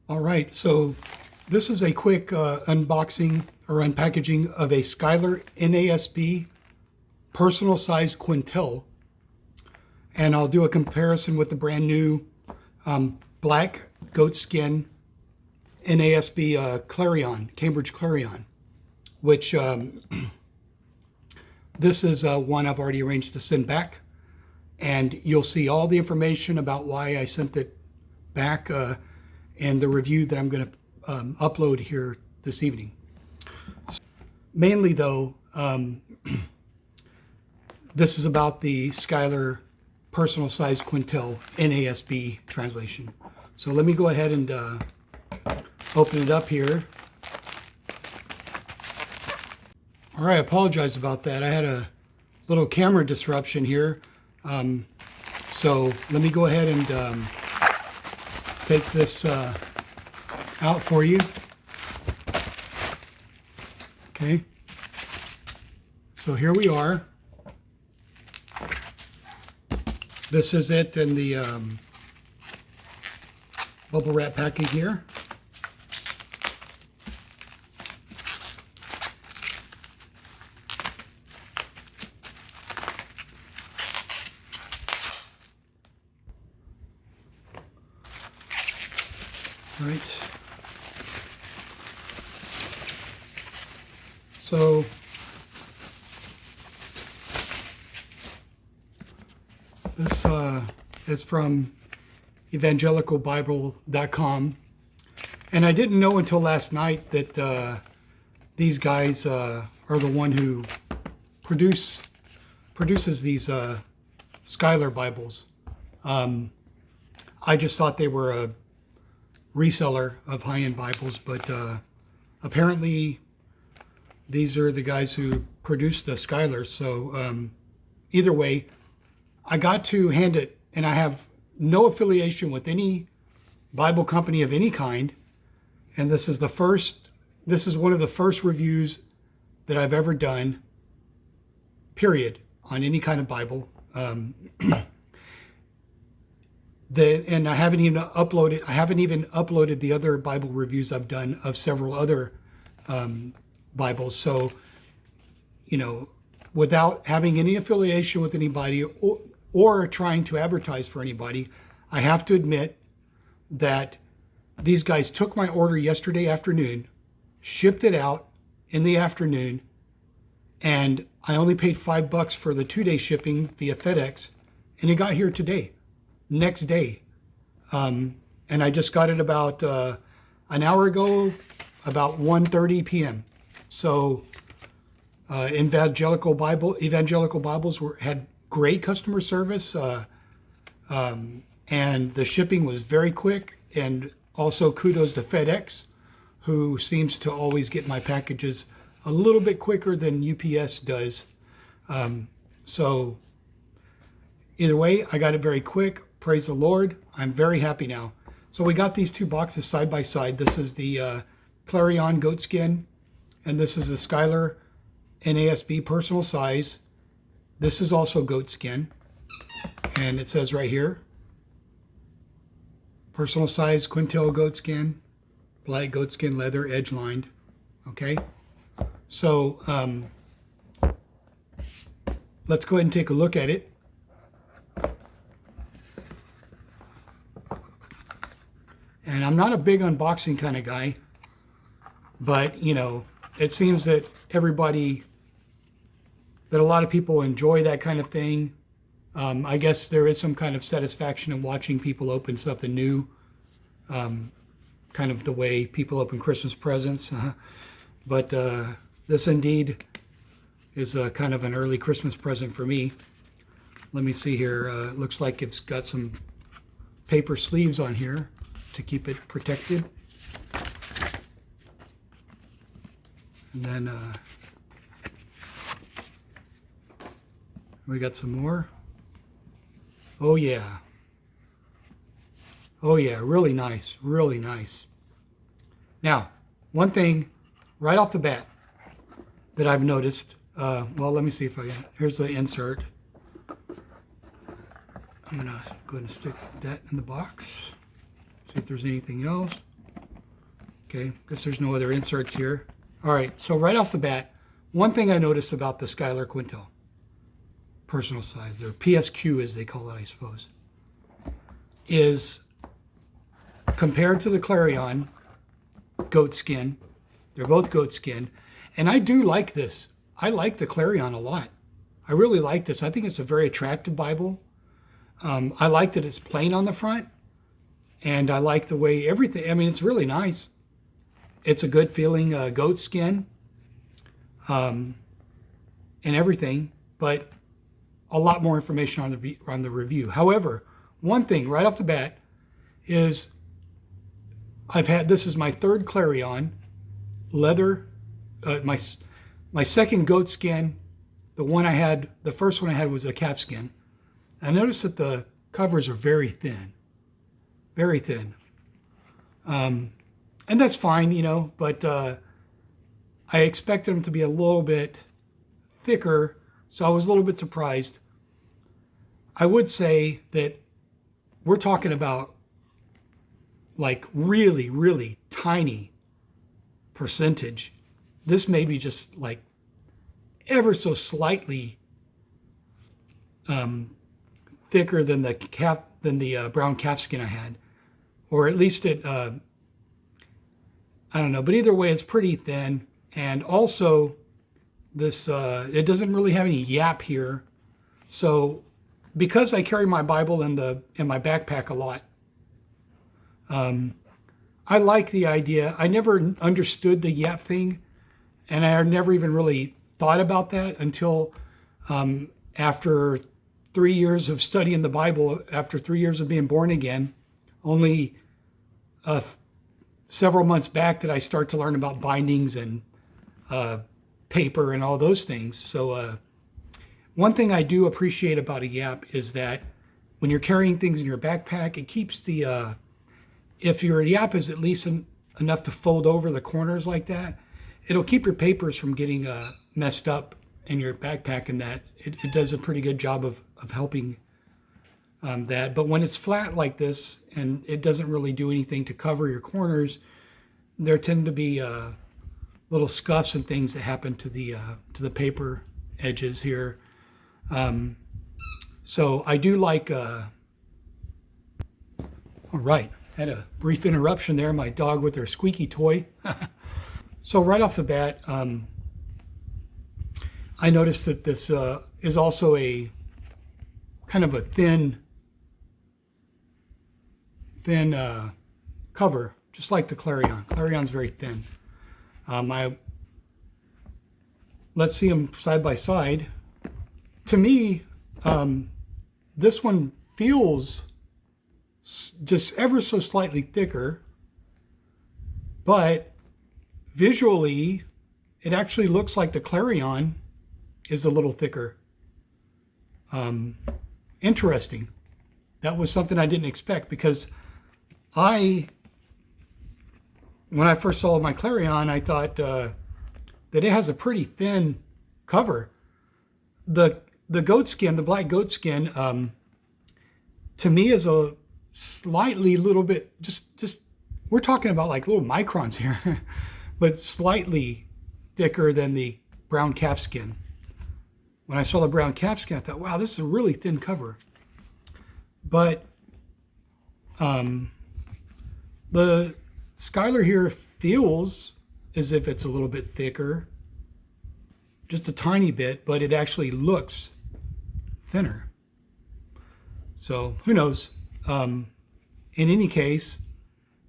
All right, so this is a quick unboxing or unpackaging of a Schuyler NASB personal size Quentel. And I'll do a comparison with the brand new black goatskin NASB Clarion, Cambridge Clarion, which this is one I've already arranged to send back. And you'll see all the information about why I sent it back and the review that I'm going to upload here this evening. Mainly though, this is about the Schuyler personal size Quentel NASB translation. So let me go ahead and open it up here. All right, I apologize about that. I had a little camera disruption here. So let me go ahead and take this out for you. Okay. So here we are. This is it in the bubble wrap packing here. Right. So this is from evangelicalbible.com, and I didn't know until last night that these guys are the one who produces these Schuyler Bibles. I just thought they were a reseller of high-end Bibles, but apparently these are the guys who produce the Schuyler. So either way, I got to hand it, and I have no affiliation with any Bible company of any kind. And this is one of the first reviews that I've ever done, period, on any kind of Bible. And I haven't even uploaded the other Bible reviews I've done of several other Bibles. So, you know, without having any affiliation with anybody or trying to advertise for anybody, I have to admit that these guys took my order yesterday afternoon, shipped it out in the afternoon, and I only paid $5 for the 2-day shipping via FedEx, and it got here today. Next day. And I just got it about an hour ago, about 1:30 p.m. So Evangelical Bibles had great customer service, and the shipping was very quick. And also kudos to FedEx, who seems to always get my packages a little bit quicker than UPS does. So either way, I got it very quick. Praise the Lord. I'm very happy now. So we got these two boxes side by side. This is the Clarion goatskin, and this is the Schuyler NASB personal size. This is also goatskin, and it says right here, personal size Quentel goatskin, black goatskin leather, edge lined. Okay, so let's go ahead and take a look at it. And I'm not a big unboxing kind of guy, but, you know, it seems that a lot of people enjoy that kind of thing. I guess there is some kind of satisfaction in watching people open something new, kind of the way people open Christmas presents. But this indeed is kind of an early Christmas present for me. Let me see here. It looks like it's got some paper sleeves on here to keep it protected. And then we got some more. Oh yeah. Oh yeah, really nice, really nice. Now, one thing right off the bat that I've noticed, well, let me see if here's the insert. I'm gonna go ahead and stick that in the box. See if there's anything else. Okay, guess there's no other inserts here. All right, so right off the bat, one thing I noticed about the Schuyler Quentel, personal size, their PSQ as they call it, I suppose, is compared to the Clarion goatskin. They're both goatskin. And I do like this. I like the Clarion a lot. I really like this. I think it's a very attractive Bible. I like that it's plain on the front. And I like the way everything, I mean, it's really nice. It's a good feeling goatskin and everything, but a lot more information on the review. However, one thing right off the bat is this is my third Clarion leather, my second goatskin. The first one I had was a calfskin. I noticed that the covers are very thin, very thin. And that's fine, you know, but I expected them to be a little bit thicker, so I was a little bit surprised. I would say that we're talking about like really, really tiny percentage. This may be just like ever so slightly thicker than the brown calfskin I had, or at least it. I don't know, but either way, it's pretty thin. And also, this it doesn't really have any yap here. So, because I carry my Bible in my backpack a lot, I like the idea. I never understood the yap thing, and I never even really thought about that until after 3 years of studying the Bible, after 3 years of being born again. Only several months back did I start to learn about bindings and paper and all those things. So one thing I do appreciate about a yap is that when you're carrying things in your backpack, it keeps if your yap is at least enough to fold over the corners like that, it'll keep your papers from getting messed up in your backpack, and that it does a pretty good job of helping that. But when it's flat like this and it doesn't really do anything to cover your corners, there tend to be little scuffs and things that happen to the paper edges here. So I do like. All right, had a brief interruption there. My dog with her squeaky toy. So right off the bat, I noticed that this is also a kind of a thin cover, just like the Clarion. Clarion's very thin. Let's see them side by side. To me, this one feels just ever so slightly thicker, but visually, it actually looks like the Clarion is a little thicker. Interesting. That was something I didn't expect, because when I first saw my Clarion, I thought that it has a pretty thin cover. The goatskin, the black goatskin, to me is a slightly little bit, just we're talking about like little microns here, but slightly thicker than the brown calfskin. When I saw the brown calfskin, I thought, wow, this is a really thin cover. But the Schuyler here feels as if it's a little bit thicker, just a tiny bit, but it actually looks thinner. So who knows? In any case,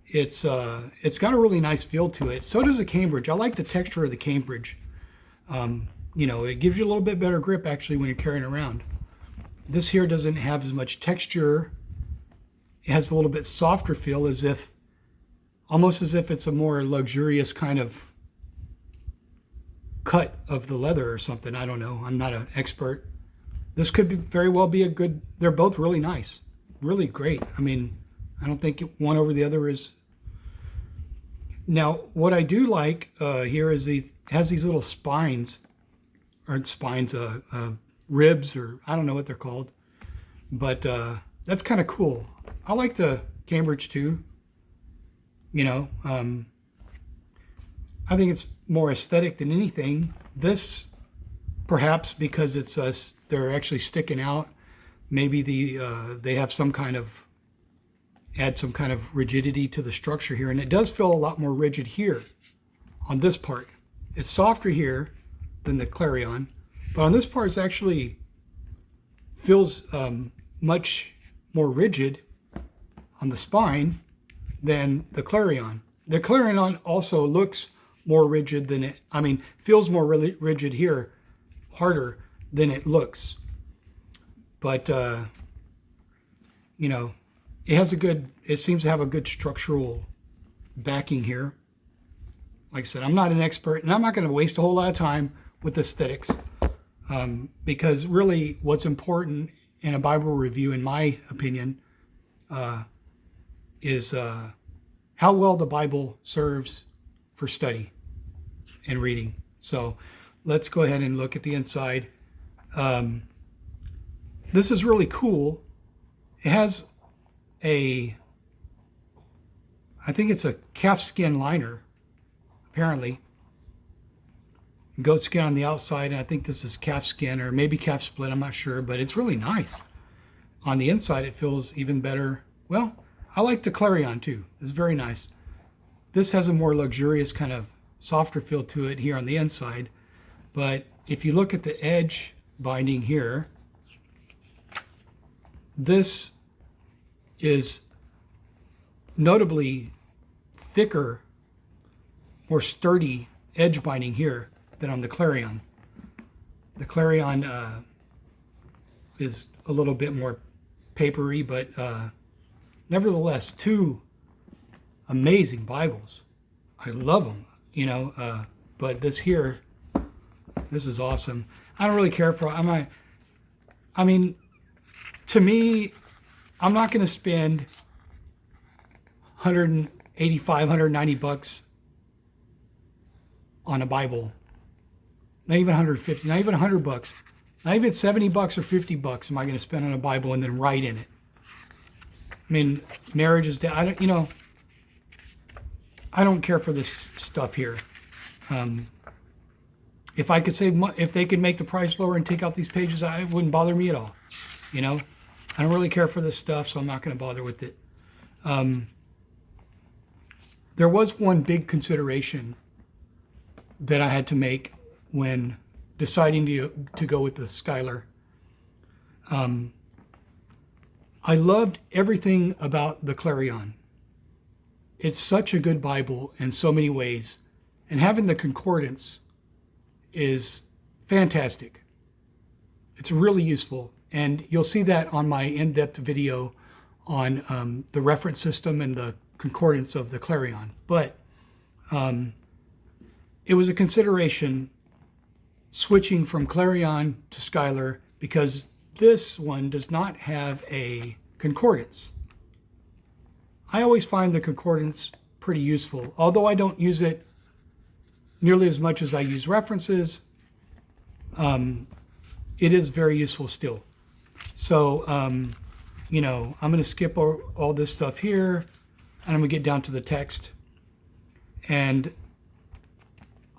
it's got a really nice feel to it. So does the Cambridge. I like the texture of the Cambridge. It gives you a little bit better grip actually when you're carrying around. This here doesn't have as much texture. It has a little bit softer feel, almost as if it's a more luxurious kind of cut of the leather or something. I don't know. I'm not an expert. This could very well be they're both really nice, really great. I mean, I don't think one over the other is. Now, what I do like here is it has these little spines, ribs, or I don't know what they're called, but that's kind of cool. I like the Cambridge too. I think it's more aesthetic than anything. This, perhaps because it's they're actually sticking out. Maybe they have some kind of, add some kind of rigidity to the structure here. And it does feel a lot more rigid here on this part. It's softer here than the Clarion, but on this part it's actually feels much more rigid on the spine than the Clarion. The Clarion also looks more rigid than it, I mean, feels more really rigid here, harder than it looks. But, you know, it seems to have a good structural backing here. Like I said, I'm not an expert, and I'm not going to waste a whole lot of time with aesthetics, because really what's important in a Bible review, in my opinion, is how well the Bible serves for study and reading. So let's go ahead and look at the inside. This is really cool. It has I think it's a calf skin liner, apparently. Goat skin on the outside, and I think this is calf skin or maybe calf split, I'm not sure, but it's really nice. On the inside, it feels even better. Well, I like the Clarion too. It's very nice. This has a more luxurious kind of softer feel to it here on the inside, but if you look at the edge binding here, this is notably thicker, more sturdy edge binding here than on the Clarion. The Clarion is a little bit more papery, but nevertheless, two amazing Bibles. I love them, you know, but this here, this is awesome. I don't really care for, I mean, to me, I'm not going to spend 185, 190 bucks on a Bible. Not even 150, not even 100 bucks. Not even 70 bucks or 50 bucks am I going to spend on a Bible and then write in it. I mean, marriage is, I don't, you know, I don't care for this stuff here. If I could save, if they could make the price lower and take out these pages, it wouldn't bother me at all. You know, I don't really care for this stuff, so I'm not going to bother with it. There was one big consideration that I had to make when deciding to go with the Schuyler. I loved everything about the Clarion. It's such a good Bible in so many ways, and having the concordance is fantastic. It's really useful, and you'll see that on my in-depth video on the reference system and the concordance of the Clarion. But it was a consideration switching from Clarion to Schuyler because this one does not have a concordance. I always find the concordance pretty useful, although I don't use it nearly as much as I use references. It is very useful still. So, you know, I'm going to skip all this stuff here, and I'm going to get down to the text. And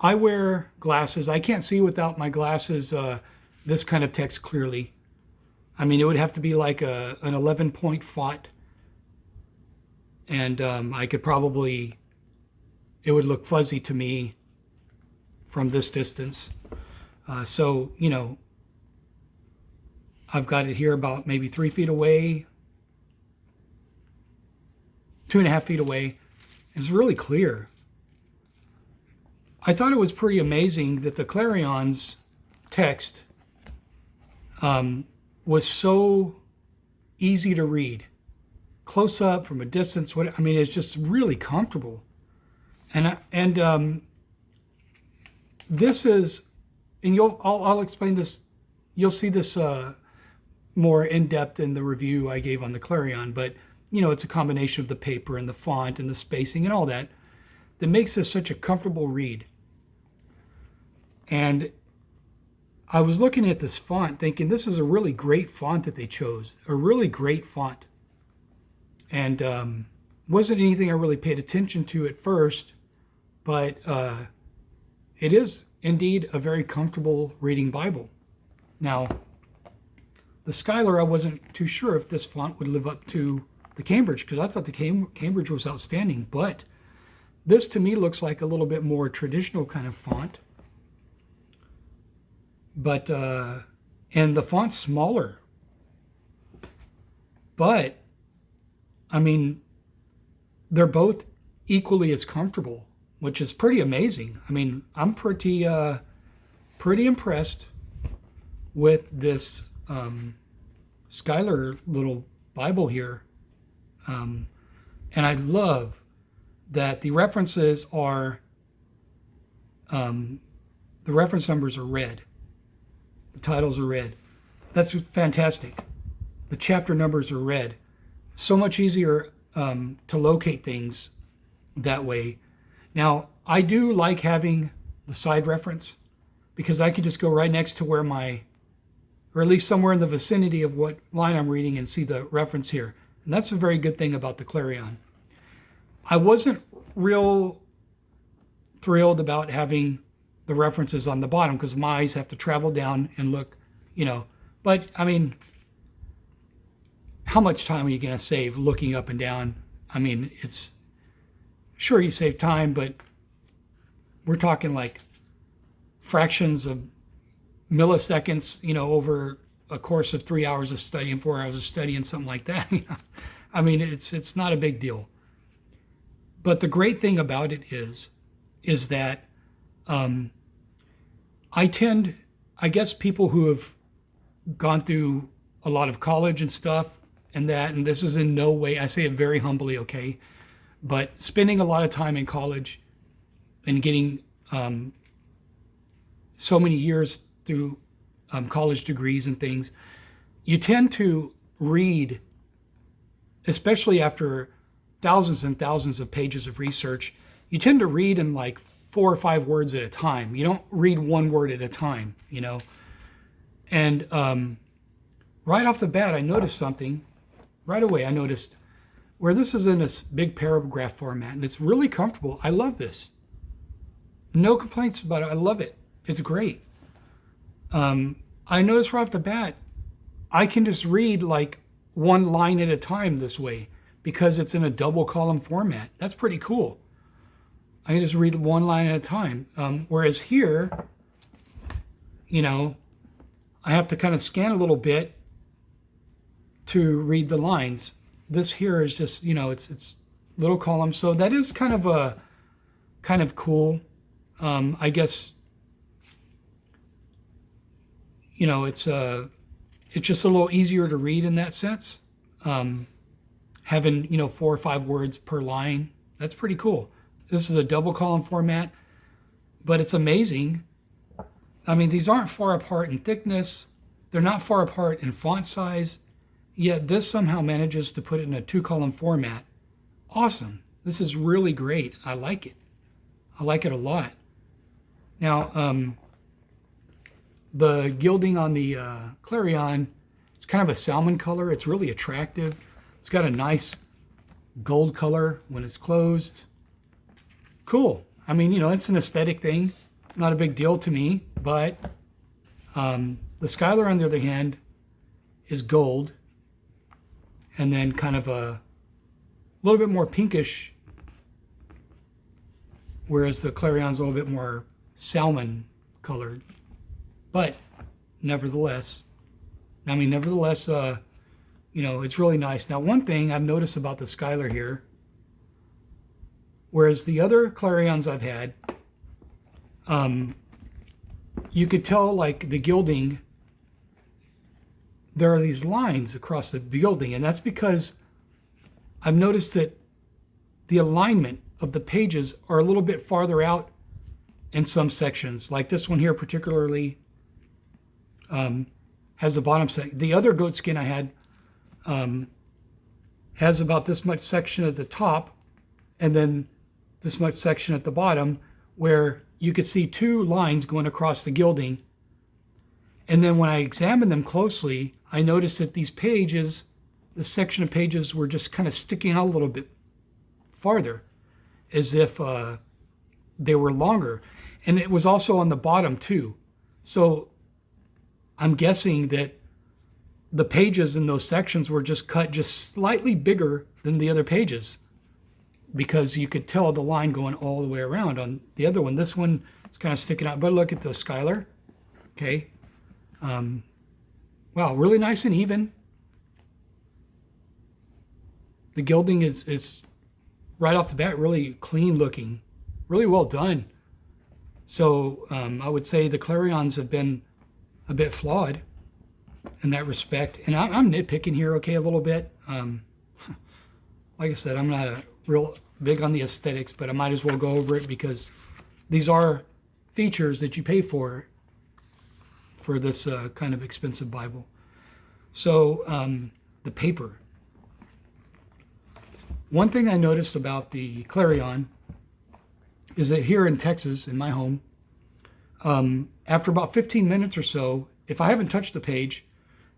I wear glasses. I can't see without my glasses this kind of text clearly. I mean, it would have to be like an 11-point font. And I could probably, it would look fuzzy to me from this distance. So, you know, I've got it here about maybe 3 feet away, 2.5 feet away. It's really clear. I thought it was pretty amazing that the Clarion's text was so easy to read. Close up, from a distance, I mean, it's just really comfortable. And this is, and I'll explain this. You'll see this more in depth in the review I gave on the Clarion. But you know, it's a combination of the paper and the font and the spacing and all that makes this such a comfortable read. And I was looking at this font, thinking this is a really great font that they chose, a really great font. And wasn't anything I really paid attention to at first, but it is indeed a very comfortable reading Bible. Now, the Schuyler, I wasn't too sure if this font would live up to the Cambridge, because I thought the Cambridge was outstanding, but this to me looks like a little bit more traditional kind of font. But, and the font's smaller. But, I mean, they're both equally as comfortable, which is pretty amazing. I mean, I'm pretty impressed with this Schuyler little Bible here. And I love that the references are, the reference numbers are red. The titles are red. That's fantastic. The chapter numbers are red. So much easier to locate things that way. Now, I do like having the side reference because I can just go right next to where or at least somewhere in the vicinity of what line I'm reading and see the reference here. And that's a very good thing about the Clarion. I wasn't real thrilled about having the references on the bottom because my eyes have to travel down and look, but I mean, how much time are you going to save looking up and down? I mean, it's sure you save time, but we're talking like fractions of milliseconds, over a course of 3 hours of studying, 4 hours of studying, something like that. I mean, it's not a big deal. But the great thing about it is that I guess people who have gone through a lot of college and stuff and this is in no way, I say it very humbly, okay, but spending a lot of time in college and getting so many years through college degrees and things, you tend to read, especially after thousands and thousands of pages of research, you tend to read in like 4 or 5 words at a time. You don't read one word at a time, And right off the bat, I noticed something. Right away, I noticed where this is in this big paragraph format, and it's really comfortable. I love this. No complaints about it. I love it. It's great. I noticed right off the bat, I can just read like one line at a time this way because it's in a double column format. That's pretty cool. I can just read one line at a time. Whereas here, I have to kind of scan a little bit to read the lines. This here is just, it's little columns. So that is kind of cool. I guess, it's just a little easier to read in that sense. Having, 4 or 5 words per line, that's pretty cool. This is a double column format, but it's amazing. I mean, these aren't far apart in thickness. They're not far apart in font size, yet this somehow manages to put it in a 2-column format. Awesome. This is really great. I like it. I like it a lot. Now, the gilding on the Clarion, it's kind of a salmon color. It's really attractive. It's got a nice gold color when it's closed. Cool. I mean, it's an aesthetic thing. Not a big deal to me, but the Schuyler, on the other hand, is gold and then kind of a little bit more pinkish, whereas the Clarion's a little bit more salmon colored. But nevertheless, it's really nice. Now, one thing I've noticed about the Schuyler here, whereas the other Clarions I've had, you could tell like the gilding, there are these lines across the gilding, and that's because I've noticed that the alignment of the pages are a little bit farther out in some sections. Like this one here particularly has the bottom section. The other goatskin I had has about this much section at the top and then this much section at the bottom, where you could see 2 lines going across the gilding. And then when I examined them closely, I noticed that these pages, the section of pages, were just kind of sticking out a little bit farther, as if they were longer. And it was also on the bottom too. So I'm guessing that the pages in those sections were just cut just slightly bigger than the other pages, because you could tell the line going all the way around. On the other one, this one is kind of sticking out. But look at the Schuyler. Okay. Wow, really nice and even. The gilding is right off the bat really clean looking, really well done. So I would say the Clarions have been a bit flawed in that respect. And I'm nitpicking here, okay, a little bit. Like I said, I'm not a real big on the aesthetics, but I might as well go over it because these are features that you pay for this kind of expensive Bible. So the paper. One thing I noticed about the Clarion is that here in Texas, in my home, after about 15 minutes or so, if I haven't touched the page,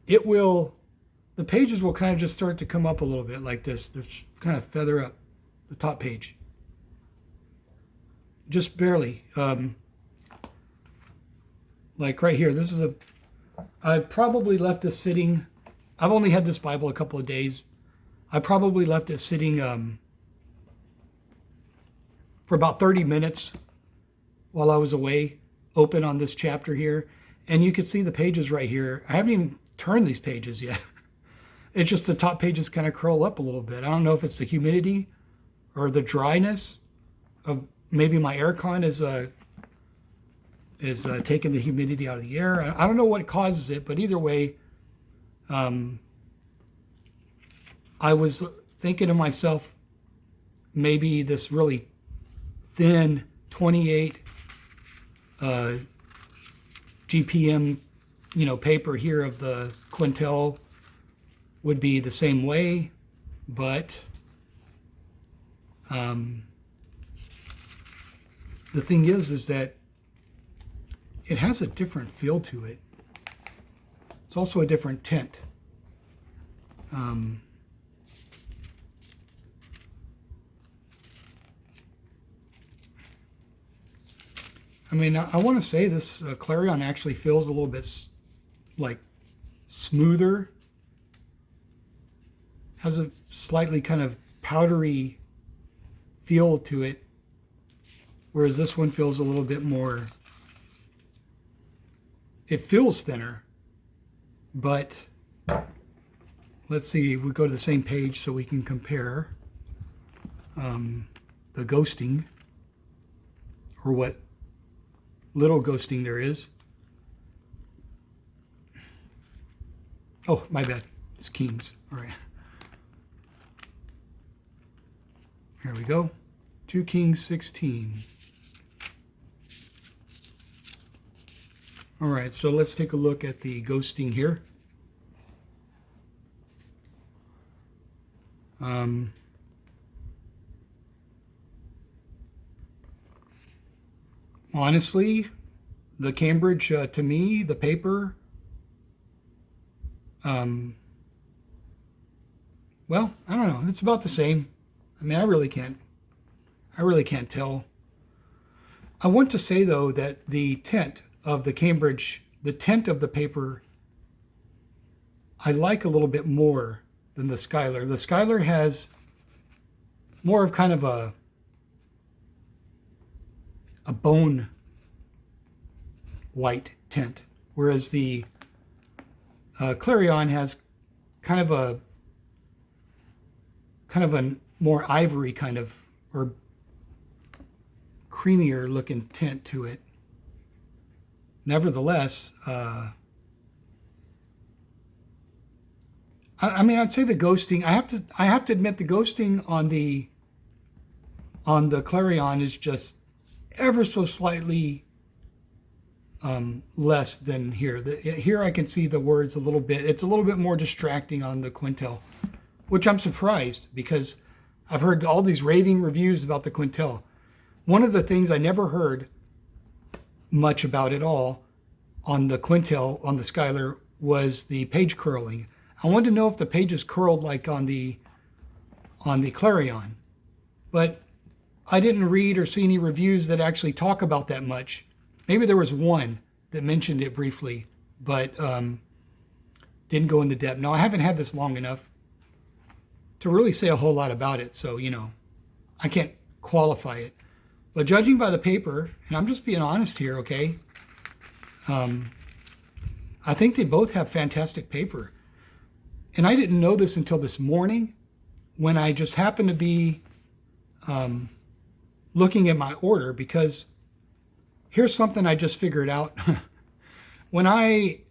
the pages will kind of just start to come up a little bit like this. Just kind of feather up the top page. Just barely. Like right here, I probably left this sitting. I've only had this Bible a couple of days. I probably left it sitting for about 30 minutes while I was away, open on this chapter here. And you can see the pages right here. I haven't even turned these pages yet. It's just the top pages kind of curl up a little bit. I don't know if it's the humidity or the dryness of maybe my aircon is taking the humidity out of the air. I don't know what causes it, but either way, I was thinking to myself, maybe this really thin 28 GPM, paper here of the Quentel would be the same way, but the thing is that it has a different feel to it. It's also a different tint. I mean, I want to say this Clarion actually feels a little bit like smoother. Has a slightly kind of powdery feel to it, whereas this one feels a little bit more, it feels thinner, but let's see, we go to the same page so we can compare the ghosting, or what little ghosting there is. Oh, my bad, it's Kings, all right. Here we go, 2 Kings 16. All right, so let's take a look at the ghosting here. Honestly, the Cambridge, to me, the paper, well, I don't know. It's about the same. I mean, I really can't tell. I want to say, though, that the tint of the Cambridge, the tint of the paper, I like a little bit more than the Schuyler. The Schuyler has more of kind of a bone white tint, whereas the Clarion has kind of a more ivory kind of, or creamier looking tint to it. Nevertheless, I mean, I'd say the ghosting, I have to admit the ghosting on the Clarion is just ever so slightly less than here. Here I can see the words a little bit. It's a little bit more distracting on the Quentel, which I'm surprised, because I've heard all these raving reviews about the Quentel. One of the things I never heard much about at all on the Quentel, on the Schuyler, was the page curling. I wanted to know if the pages curled like on the Clarion, but I didn't read or see any reviews that actually talk about that much. Maybe there was one that mentioned it briefly, but didn't go into depth. Now, I haven't had this long enough to really say a whole lot about it, so, you know, I can't qualify it. But judging by the paper, and I'm just being honest here, okay, I think they both have fantastic paper. And I didn't know this until this morning when I just happened to be looking at my order, because here's something I just figured out. When I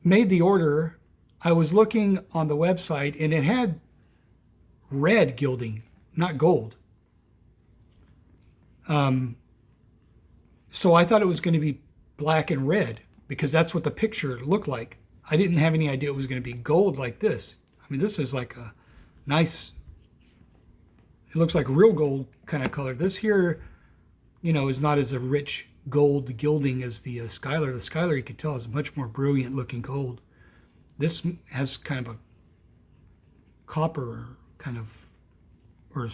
made the order, I was looking on the website and it had red gilding, not gold. So I thought it was going to be black and red because that's what the picture looked like. I didn't have any idea it was going to be gold like this. I mean, this is like a nice, it looks like real gold kind of color. This here, you know, is not as a rich gold gilding as the Schuyler. The Schuyler, you can tell, is a much more brilliant looking gold. This has kind of a copper kind of, or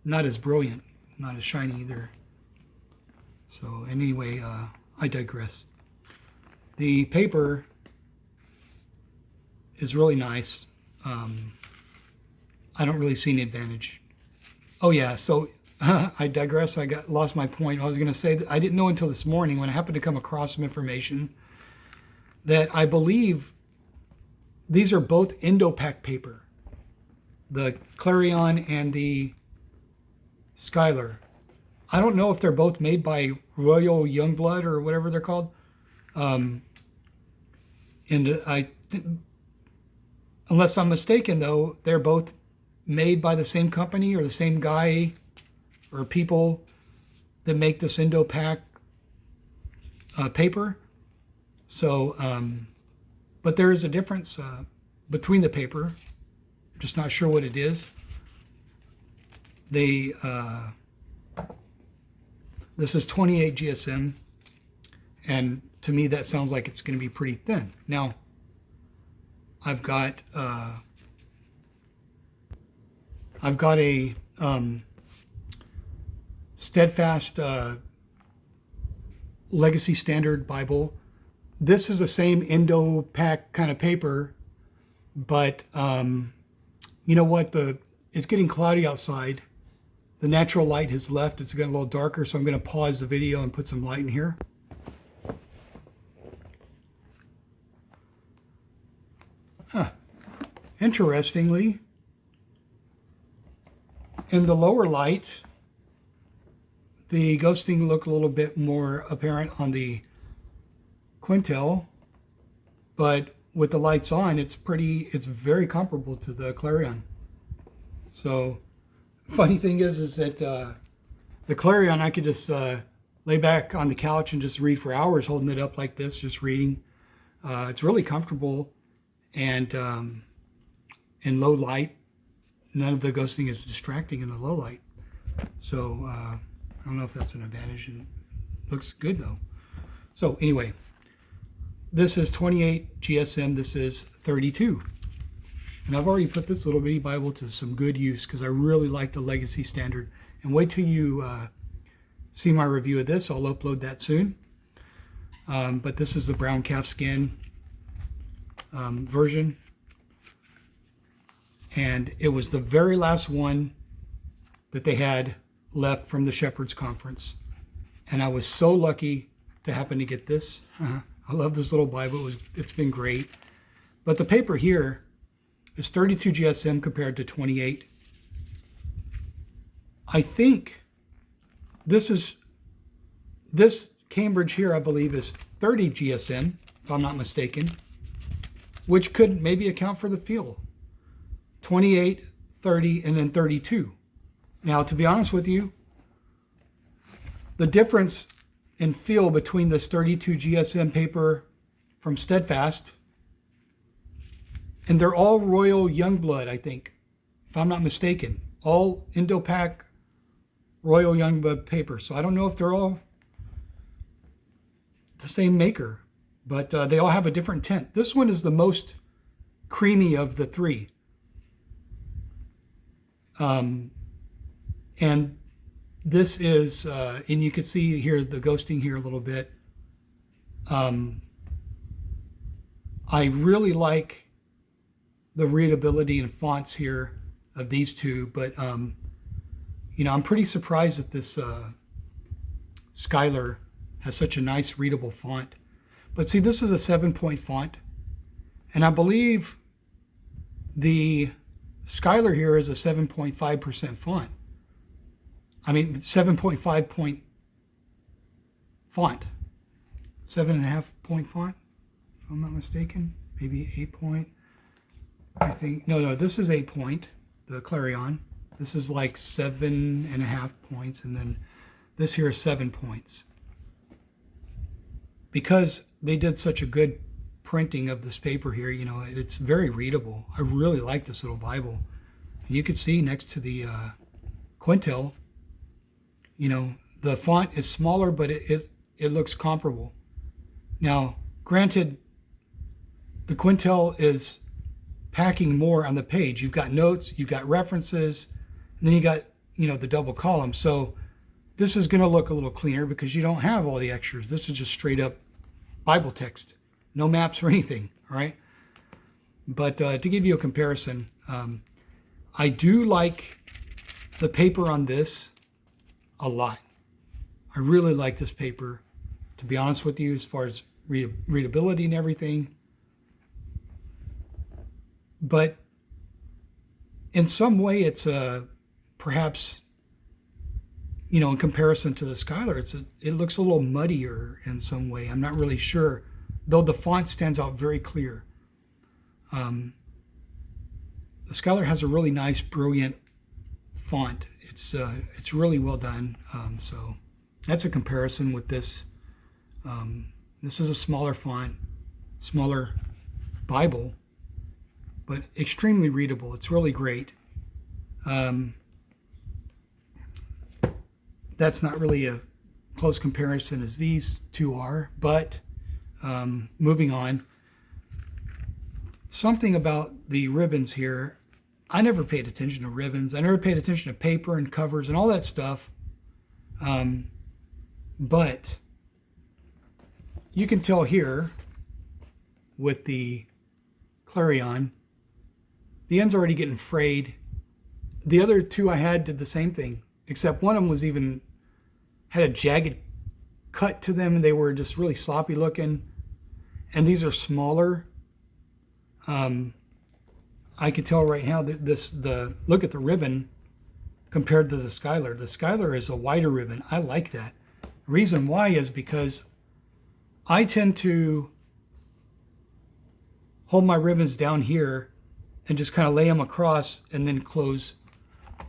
not as brilliant, not as shiny either. So anyway, I digress. The paper is really nice. I don't really see any advantage. Oh yeah, so I digress. I lost my point. I was going to say that I didn't know until this morning when I happened to come across some information that I believe these are both Indo-Pak paper. The Clarion and the Schuyler. I don't know if they're both made by Royal Youngblood or whatever they're called. And unless I'm mistaken, though, they're both made by the same company or the same guy or people that make this Indo-Pak paper. So, but there is a difference between the paper. I'm just not sure what it is. This is 28 GSM, and to me that sounds like it's going to be pretty thin. Now, I've got a Steadfast Legacy Standard Bible. This is the same Indo-Pak kind of paper, but you know what? It's getting cloudy outside. The natural light has left. It's getting a little darker, so I'm going to pause the video and put some light in here. Interestingly, in the lower light, the ghosting looked a little bit more apparent on the Quentel, but with the lights on, it's very comparable to the Clarion. So, funny thing is that the Clarion, I could just lay back on the couch and just read for hours, holding it up like this, just reading. It's really comfortable, and in low light, none of the ghosting is distracting in the low light. So I don't know if that's an advantage. It looks good though. So anyway, this is 28 GSM. This is 32. And I've already put this little bitty Bible to some good use because I really like the Legacy Standard. And wait till you see my review of this. I'll upload that soon. But this is the brown calfskin version. And it was the very last one that they had left from the Shepherd's Conference. And I was so lucky to happen to get this. I love this little Bible. It's been great. But the paper here is 32 GSM compared to 28. I think this Cambridge here, I believe, is 30 GSM, if I'm not mistaken, which could maybe account for the feel. 28, 30, and then 32. Now, to be honest with you, the difference in feel between this 32 GSM paper from Steadfast, and they're all Royal Youngblood, I think, if I'm not mistaken. All Indo-Pak Royal Youngblood paper. So I don't know if they're all the same maker, but they all have a different tint. This one is the most creamy of the three. And this is, and you can see here the ghosting here a little bit. I really like the readability and fonts here of these two, but I'm pretty surprised that this Schuyler has such a nice readable font. But see, this is a 7-point font, and I believe the Schuyler here is a 7.5% font. 7.5 point font. 7.5 point font, if I'm not mistaken. Maybe 8 point. I think, no, this is 8 point, the Clarion. This is like 7.5 points, and then this here is 7 points. Because they did such a good printing of this paper here, it's very readable. I really like this little Bible. And you can see next to the Quentel, the font is smaller, but it looks comparable. Now, granted, the Quentel is packing more on the page. You've got notes, you've got references, and then you got, the double column. So this is going to look a little cleaner because you don't have all the extras. This is just straight up Bible text, no maps or anything, all right? But to give you a comparison, I do like the paper on this a lot. I really like this paper, to be honest with you, as far as readability and everything. But in some way, it's perhaps, in comparison to the Schuyler, it looks a little muddier in some way. I'm not really sure, though the font stands out very clear. The Schuyler has a really nice, brilliant font. It's really well done. So that's a comparison with this. This is a smaller font, smaller Bible, but extremely readable. It's really great. That's not really a close comparison as these two are, but moving on. Something about the ribbons here, I never paid attention to ribbons. I never paid attention to paper and covers and all that stuff. But you can tell here with the Clarion, the end's already getting frayed. The other two I had did the same thing, except one of them was even had a jagged cut to them. They were just really sloppy looking. And these are smaller. I could tell right now that look at the ribbon compared to the Schuyler. The Schuyler is a wider ribbon. I like that. The reason why is because I tend to hold my ribbons down here and just kind of lay them across and then close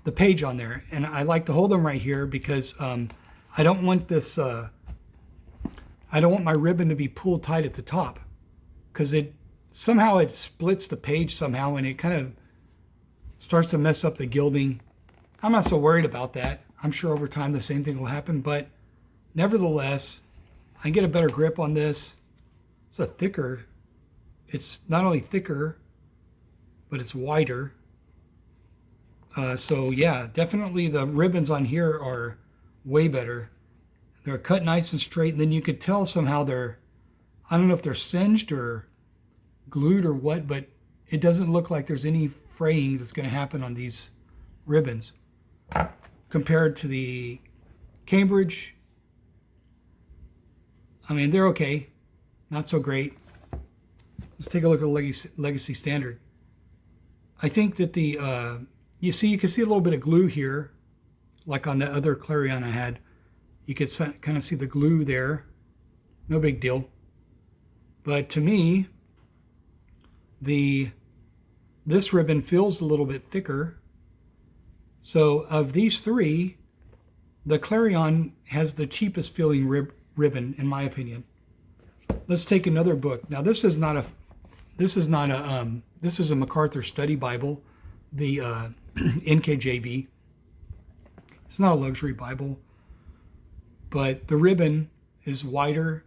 the page on there. And I like to hold them right here because I don't want this, I don't want my ribbon to be pulled tight at the top, because somehow it splits the page somehow, and it kind of starts to mess up the gilding. I'm not so worried about that. I'm sure over time the same thing will happen, but nevertheless, I can get a better grip on this. It's not only thicker, but it's wider. So yeah, definitely the ribbons on here are way better. They're cut nice and straight, and then you could tell somehow I don't know if they're singed or glued or what, but it doesn't look like there's any fraying that's going to happen on these ribbons. Compared to the Cambridge, they're okay, not so great. Let's take a look at the Legacy Standard. I think that you can see a little bit of glue here, like on the other Clarion I had. You could kind of see the glue there. No big deal. But to me, this ribbon feels a little bit thicker. So of these three, the Clarion has the cheapest feeling ribbon, in my opinion. Let's take another book. Now this is a MacArthur Study Bible, the NKJV. It's not a luxury Bible, but the ribbon is wider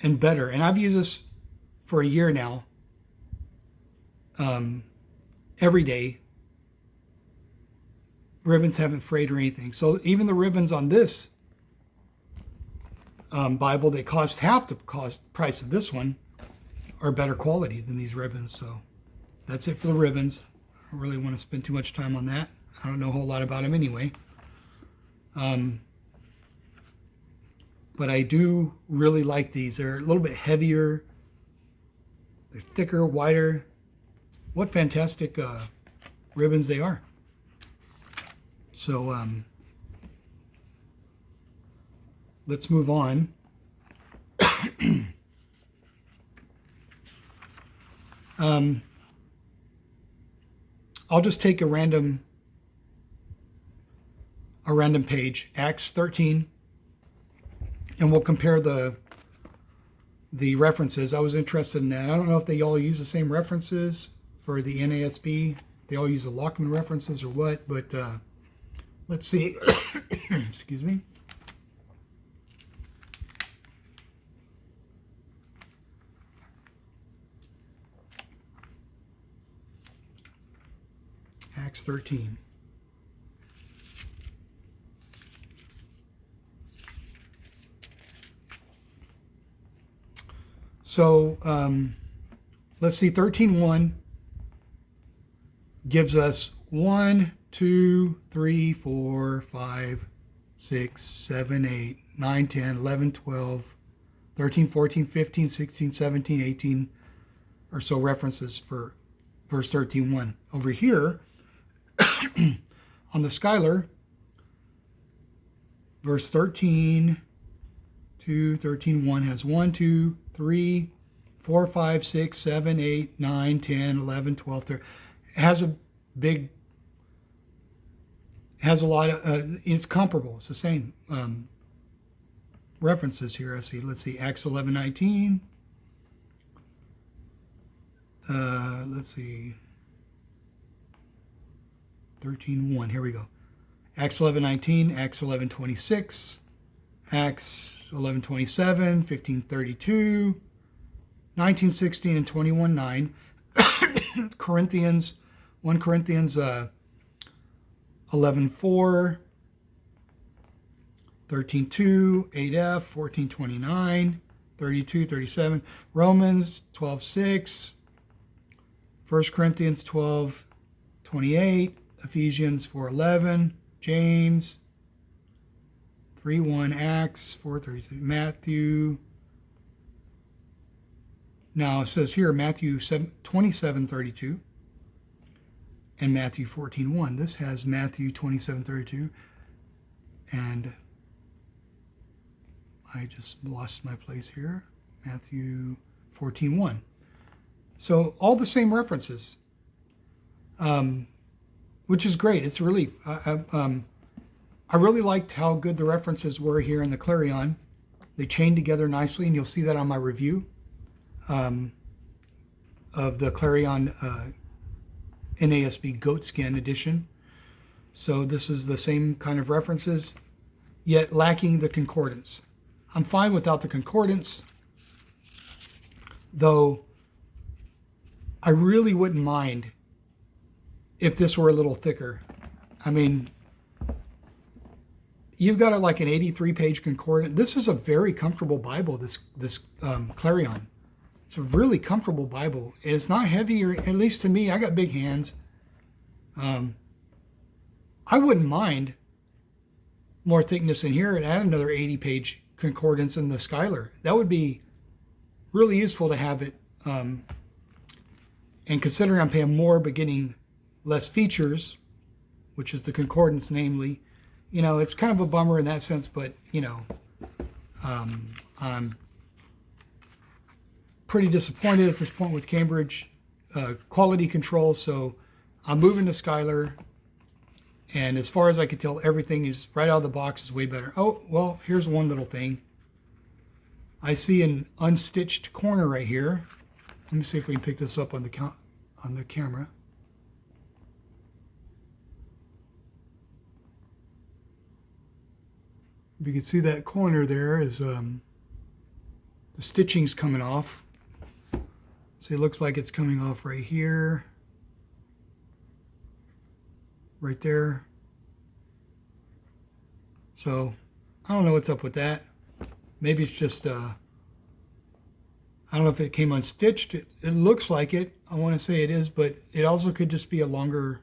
and better. And I've used this for a year now, every day, ribbons haven't frayed or anything. So even the ribbons on this Bible, they cost half the price of this one, are better quality than these ribbons. So that's it for the ribbons. I don't really want to spend too much time on that. I don't know a whole lot about them anyway. But I do really like these. They're a little bit heavier. They're thicker, wider. What fantastic ribbons they are. So let's move on. I'll just take a random page, Acts 13, and we'll compare the references. I was interested in that. I don't know if they all use the same references for the NASB. They all use the Lockman references or what, but let's see. Excuse me. Acts 13. So let's see, 13:1 gives us 1, 2, 3, 4, 5, 6, 7, 8, 9, 10, 11, 12, 13, 14, 15, 16, 17, 18 or so references for verse 13:1. Over here, on the Schuyler, verse 13 to 13:1 has 1, 2, 3, 4, 5, 6, 7, 8, 9, 10, 11, 12, 13. It has a big, has a lot of, it's comparable. It's the same references here. Let's see, Acts 11:19. Let's see, 13:1. Here we go. Acts 11:19, Acts 11:26, Acts 11:27, 15:32, 19:16, and 21:9. Corinthians, 1 Corinthians 11:4, 13:2, 8F, 14:29, 32, 37. Romans 12:6, 1 Corinthians 12:28, Ephesians 4:11, James 3:1, Acts 4:36, Matthew. Now it says here Matthew 27:32 and Matthew 14:1. This has Matthew 27:32, and I just lost my place here. Matthew 14:1. So all the same references, which is great. It's a relief. I really liked how good the references were here in the Clarion. They chained together nicely, and you'll see that on my review of the Clarion NASB goatskin edition. So this is the same kind of references, yet lacking the concordance. I'm fine without the concordance, though I really wouldn't mind if this were a little thicker. I mean, you've got like an 83-page concordance. This is a very comfortable Bible, this Clarion. It's a really comfortable Bible. It's not heavy, or at least to me. I got big hands. I wouldn't mind more thickness in here and add another 80-page concordance in the Schuyler. That would be really useful to have it. And considering I'm paying more but getting less features, which is the concordance namely, you know, it's kind of a bummer in that sense, but, you know, I'm pretty disappointed at this point with Cambridge quality control, so I'm moving to Schuyler, and as far as I can tell, everything is right out of the box is way better. Oh, well, here's one little thing. I see an unstitched corner right here. Let me see if we can pick this up on the camera. You can see that corner there is the stitching's coming off. So it looks like it's coming off right here, right there, So I don't know what's up with that. Maybe it's just, I don't know if it came unstitched. It looks like it. I want to say it is, but it also could just be a link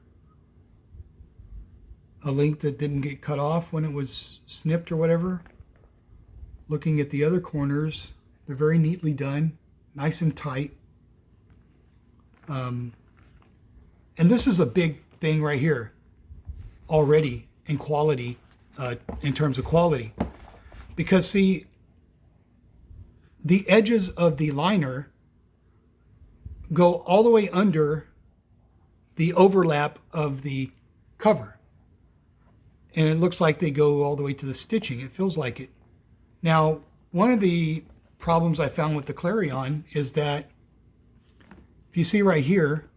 that didn't get cut off when it was snipped or whatever. Looking at the other corners, they're very neatly done, nice and tight. And this is a big thing right here already in quality, in terms of quality. Because see, the edges of the liner go all the way under the overlap of the cover. And it looks like they go all the way to the stitching. It feels like it. Now, one of the problems I found with the Clarion is that if you see right here,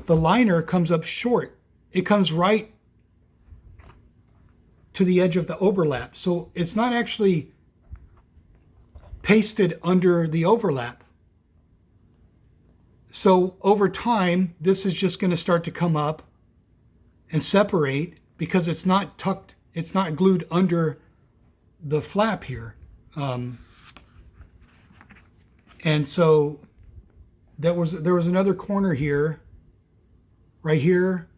the liner comes up short. It comes right to the edge of the overlap. So it's not actually pasted under the overlap. So over time, this is just going to start to come up and separate because it's not tucked, it's not glued under the flap here. And so there was another corner here, right here,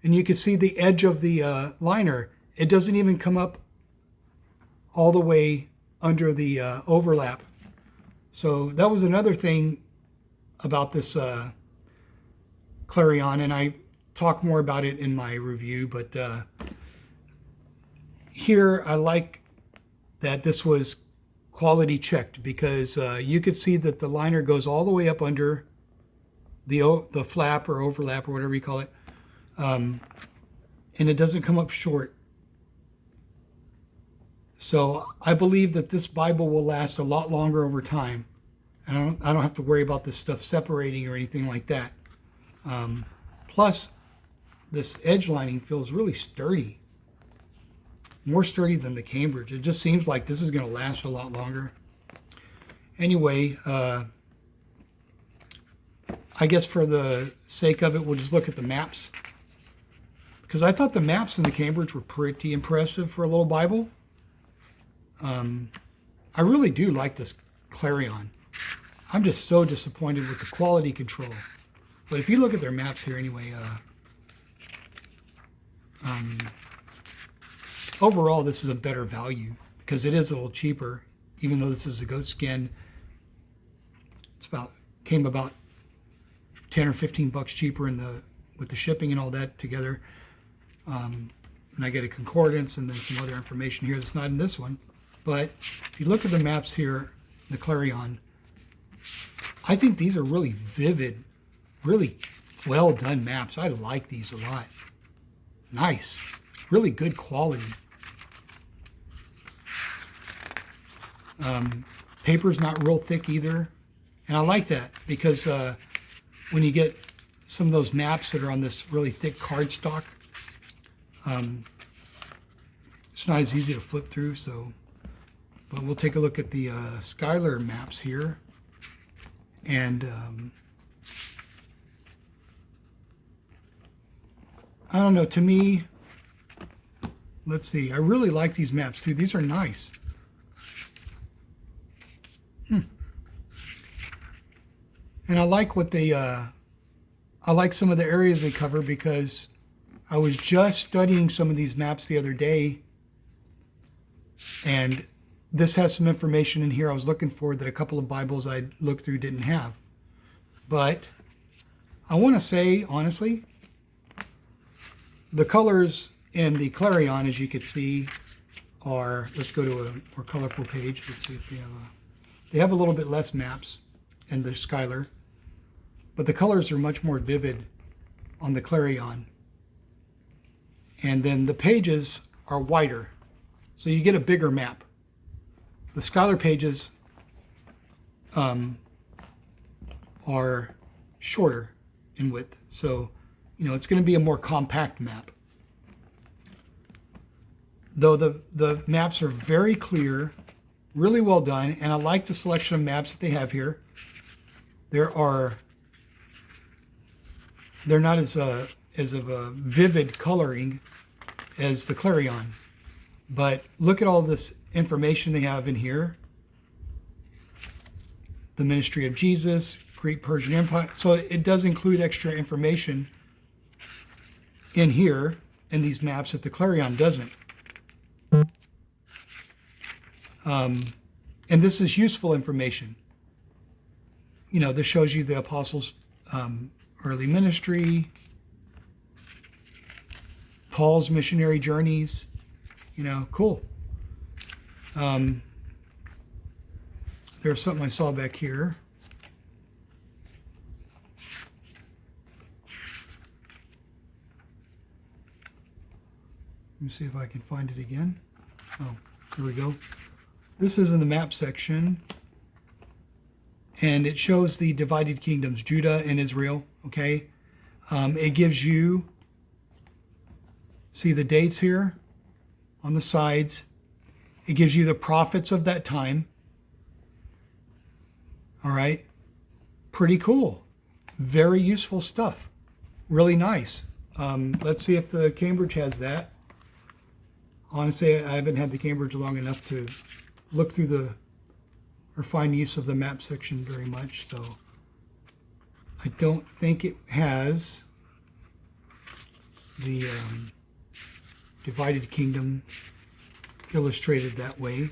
and you can see the edge of the liner. It doesn't even come up all the way under the overlap. So that was another thing about this Clarion, and I talk more about it in my review, but here I like that this was quality checked because you could see that the liner goes all the way up under the flap or overlap or whatever you call it, and it doesn't come up short. So I believe that this Bible will last a lot longer over time, and I don't have to worry about this stuff separating or anything like that. Plus, this edge lining feels really sturdy, more sturdy than the Cambridge. It just seems like this is going to last a lot longer. Anyway, I guess for the sake of it, we'll just look at the maps, because I thought the maps in the Cambridge were pretty impressive for a little Bible. I really do like this Clarion. I'm just so disappointed with the quality control. But if you look at their maps here anyway, overall this is a better value because it is a little cheaper, even though this is a goatskin. It's came about 10 or 15 bucks cheaper with the shipping and all that together. And I get a concordance and then some other information here that's not in this one. But if you look at the maps here, the Clarion, I think these are really vivid, really well done maps. I like these a lot. Nice, really good quality. Paper's not real thick either. And I like that because when you get some of those maps that are on this really thick cardstock, it's not as easy to flip through. But we'll take a look at the Schuyler maps here. And I don't know, to me, let's see, I really like these maps too. These are nice. And I like what they, I like some of the areas they cover because I was just studying some of these maps the other day, and this has some information in here I was looking for that a couple of Bibles I looked through didn't have. But I want to say, honestly, the colors in the Clarion, as you can see, are, let's go to a more colorful page. Let's see if they have a little bit less maps in the Schuyler, but the colors are much more vivid on the Clarion. And then the pages are wider, so you get a bigger map. The Schuyler pages are shorter in width, so it's going to be a more compact map. Though the maps are very clear, really well done, and I like the selection of maps that they have here. They're not as of a vivid coloring as the Clarion. But look at all this information they have in here. The ministry of Jesus, Greek Persian Empire. So it does include extra information in here in these maps that the Clarion doesn't. And this is useful information. You know, this shows you the apostles' early ministry, Paul's missionary journeys. You know, cool. There's something I saw back here. Let me see if I can find it again. Oh, here we go. This is in the map section. And it shows the divided kingdoms, Judah and Israel, okay? It gives you, see the dates here on the sides. It gives you the prophets of that time. All right? Pretty cool. Very useful stuff. Really nice. Let's see if the Cambridge has that. Honestly, I haven't had the Cambridge long enough to look through the or find use of the map section very much, so I don't think it has the divided kingdom illustrated that way.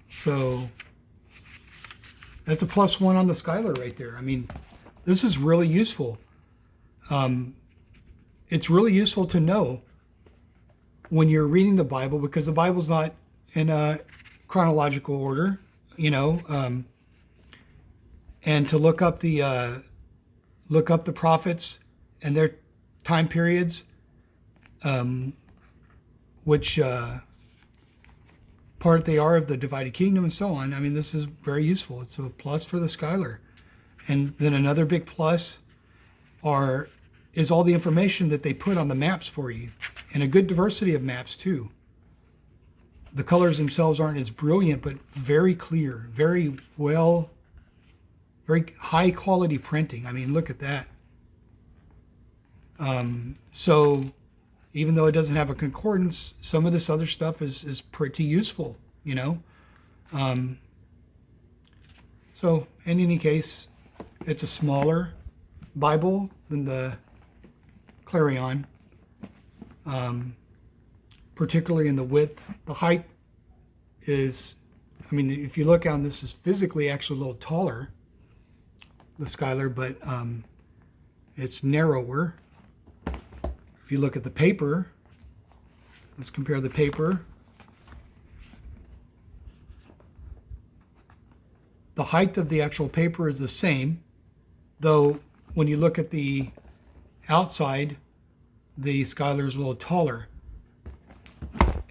So that's a +1 on the Schuyler right there. I mean, this is really useful. It's really useful to know when you're reading the Bible, because the Bible's not in a chronological order, you know, and to look up the prophets and their time periods, which part they are of the divided kingdom and so on. I mean, this is very useful. It's a plus for the Schuyler. And then another big plus is all the information that they put on the maps for you, and a good diversity of maps too. The colors themselves aren't as brilliant, but very clear, very well, very high quality printing. I mean, look at that. So even though it doesn't have a concordance, some of this other stuff is pretty useful, you know. So in any case, it's a smaller Bible than the Clarion, particularly in the width. The height is, I mean, if you look down, this is physically actually a little taller, the Schuyler, but it's narrower. If you look at the paper, let's compare the paper. The height of the actual paper is the same, though when you look at the outside, the Schuyler is a little taller.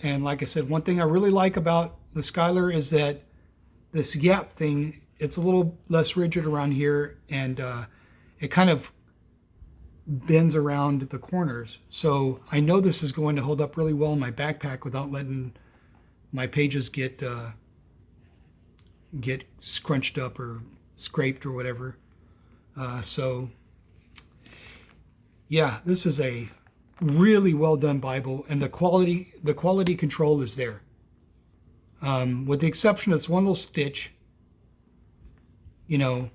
And like I said, one thing I really like about the Schuyler is that this gap thing, it's a little less rigid around here, and it kind of bends around the corners. So I know this is going to hold up really well in my backpack without letting my pages get scrunched up or scraped or whatever. So yeah, this is a really well done Bible, and the quality control is there. With the exception of this one little stitch, you know,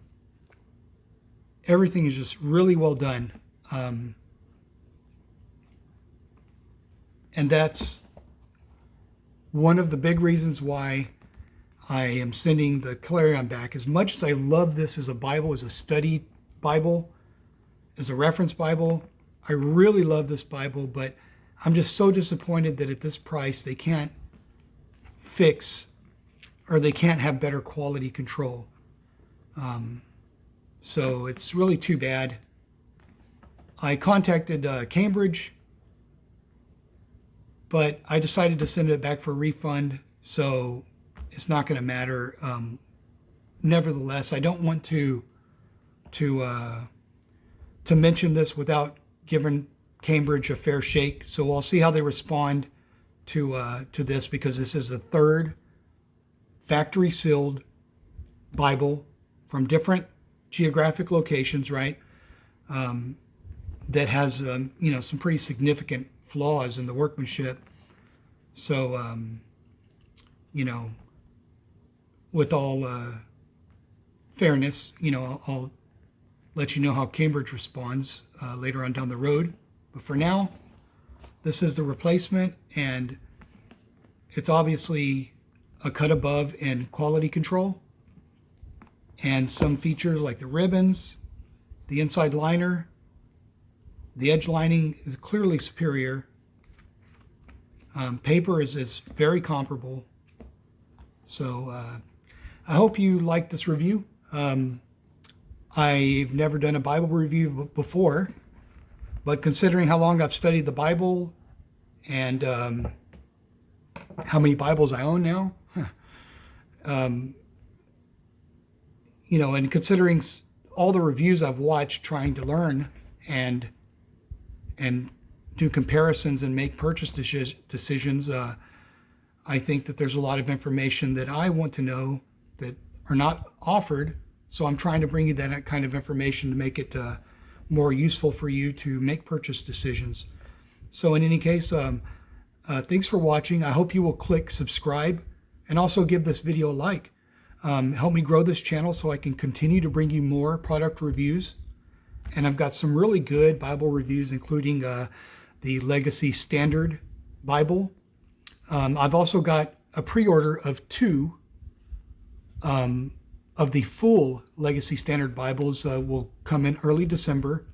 everything is just really well done. And that's one of the big reasons why I am sending the Clarion back. As much as I love this as a Bible, as a study Bible, as a reference Bible, I really love this Bible, but I'm just so disappointed that at this price they can't fix, or they can't have better quality control. So it's really too bad. I contacted Cambridge, but I decided to send it back for a refund, so it's not going to matter. Nevertheless, I don't want to mention this without giving Cambridge a fair shake. So I'll see how they respond to this, because this is the third factory sealed Bible from different geographic locations, right? that has, you know, some pretty significant flaws in the workmanship. So, you know, with all fairness, you know, I'll let you know how Cambridge responds later on down the road. But for now, this is the replacement, and it's obviously a cut above in quality control. And some features like the ribbons, the inside liner, the edge lining is clearly superior. Paper is very comparable. So I hope you liked this review. I've never done a Bible review before, but considering how long I've studied the Bible and how many Bibles I own now, you know, and considering all the reviews I've watched trying to learn and do comparisons and make purchase decisions, I think that there's a lot of information that I want to know that are not offered. So I'm trying to bring you that kind of information to make it more useful for you to make purchase decisions. So in any case, thanks for watching. I hope you will click subscribe and also give this video a like. Help me grow this channel so I can continue to bring you more product reviews. And I've got some really good Bible reviews, including the Legacy Standard Bible. I've also got a pre-order of 2 of the full Legacy Standard Bibles. Will come in early December.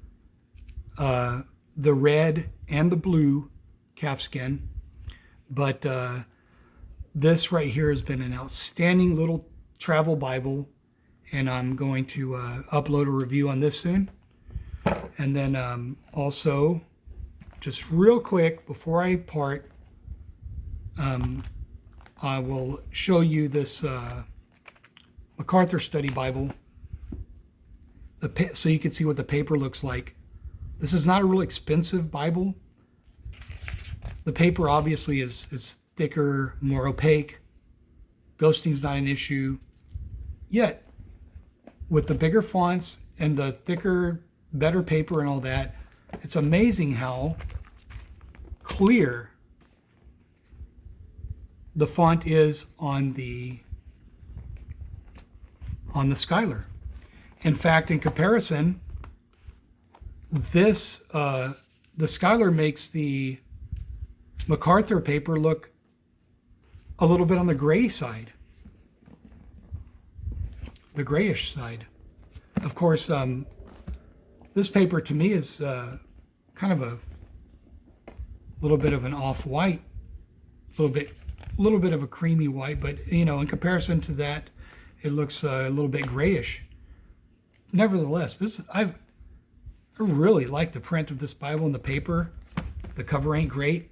The red and the blue calfskin. But this right here has been an outstanding little travel Bible, and I'm going to upload a review on this soon. And then also, just real quick before I part, I will show you this MacArthur Study Bible, so you can see what the paper looks like. This is not a real expensive Bible. The paper obviously is thicker, more opaque. Ghosting's not an issue. Yet, with the bigger fonts and the thicker, better paper and all that, it's amazing how clear the font is on the Schuyler. In fact, in comparison, this the Schuyler makes the MacArthur paper look a little bit on the gray side, the grayish side. Of course, this paper to me is kind of a little bit of an off-white, a little bit of a creamy white, but you know, in comparison to that, it looks a little bit grayish. Nevertheless, I really like the print of this Bible and the paper. The cover ain't great.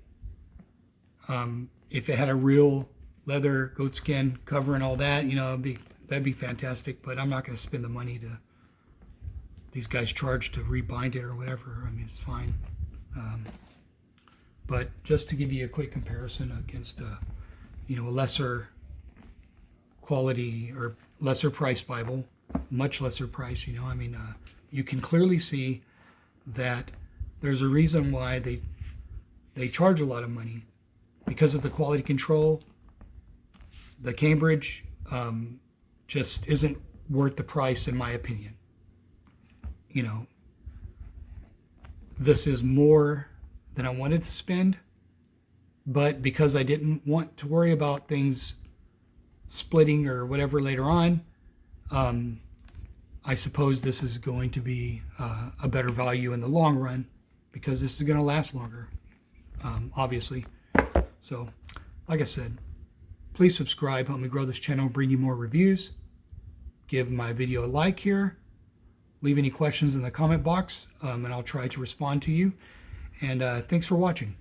If it had a real leather goatskin cover and all that, you know, that'd be fantastic. But I'm not going to spend the money to these guys charge to rebind it or whatever. I mean, it's fine. But just to give you a quick comparison against, you know, a lesser quality or lesser price Bible, much lesser price, you know, I mean, you can clearly see that there's a reason why they charge a lot of money, because of the quality control. The Cambridge just isn't worth the price, in my opinion. You know, this is more than I wanted to spend, but because I didn't want to worry about things splitting or whatever later on, I suppose this is going to be a better value in the long run, because this is going to last longer, obviously. So, like I said, please subscribe, help me grow this channel, bring you more reviews. Give my video a like here. Leave any questions in the comment box, and I'll try to respond to you. And thanks for watching.